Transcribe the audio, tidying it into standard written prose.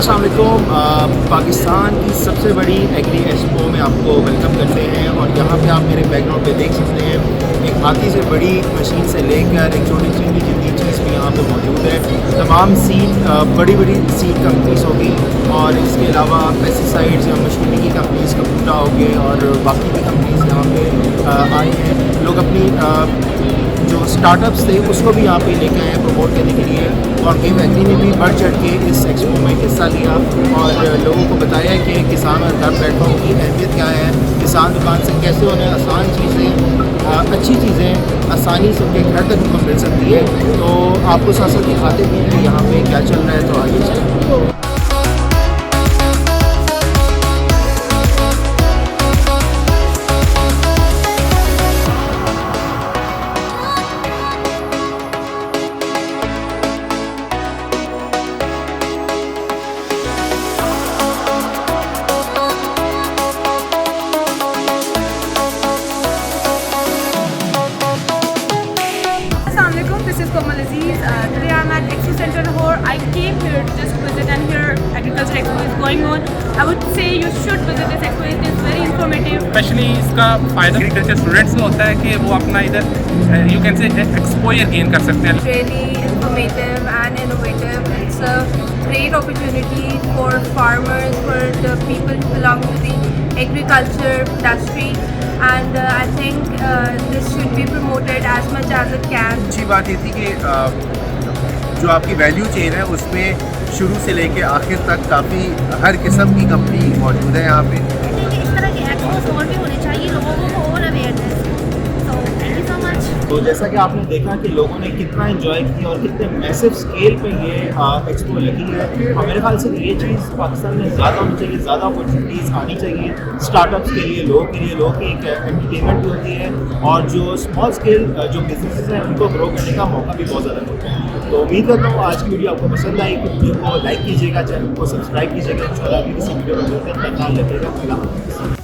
अस्सलाम वालेकुम। पाकिस्तान की सबसे बड़ी एग्री एक्सपो में आपको वेलकम करते हैं और यहाँ पे आप मेरे बैकग्राउंड पे देख सकते हैं एक हाथी से बड़ी मशीन से लेकर एक छोटी छोटी जितनी चीज़ भी यहाँ पे मौजूद है। तमाम सीड बड़ी बड़ी सीड कंपनीज होगी और इसके अलावा पेस्टिसाइड्स या मशीनरी की कंपनीज कपूटा हो गए और बाकी भी कंपनीज यहाँ पे आई हैं। लोग अपनी जो स्टार्टअप्स थे उसको भी यहाँ पे लेके आए हैं प्रमोट करने के लिए और गेम एग्री ने भी बढ़ चढ़ के इस एक्सपो में हिस्सा लिया और लोगों को बताया कि किसान और घर प्लेटफॉर्म की अहमियत क्या है, किसान दुकान से कैसे उन्हें आसान चीज़ें अच्छी चीज़ें आसानी से उनके घर तक उनको मिल सकती है। तो आपको साथ साथ दिखाते भी हैं यहाँ पे क्या चल रहा है, तो आगे चलिए। This is Komal Aziz. Today I'm at Expo Center Lahore. I came here just to visit, and here Agriculture Expo is going on. I would say you should visit this expo. It is very informative. Specially इसका फ़ायदा agriculture students में होता है कि वो अपना इधर you can say exposure gain कर सकते हैं। Really informative and innovative. It's a great opportunity for farmers, for the people who belong to the agriculture industry. And I think this should be promoted as much as it can. अच्छी बात ये थी कि जो आपकी value chain है उसमें शुरू से लेके आखिर तक काफ़ी हर किस्म की कंपनी मौजूद है यहाँ पे। इस तरह के एक्सपोज और भी होने चाहिए, लोगों को और awareness. So thank you so much. तो जैसा कि आपने देखा कि लोगों ने कितना एंजॉय किया और कितने मैसिव स्केल पे ये एक्सपो लगी है और मेरे ख्याल से ये चीज़ पाकिस्तान में ज़्यादा होनी चाहिए, ज़्यादा अपॉर्चुनिटीज़ आनी चाहिए स्टार्टअप्स के लिए, लोगों की एक एंटरटेनमेंट भी होती है और जो स्मॉल स्केल जो बिजनेसेस हैं उनको ग्रो करने का मौका भी बहुत ज़्यादा मिलता है। तो उम्मीद करता हूँ आज की वीडियो आपको पसंद आई। वीडियो को लाइक कीजिएगा, चैनल को सब्सक्राइब कीजिएगा। इंशाल्लाह अगली किसी वीडियो में मिलते हैं। ख्याल रखिएगा।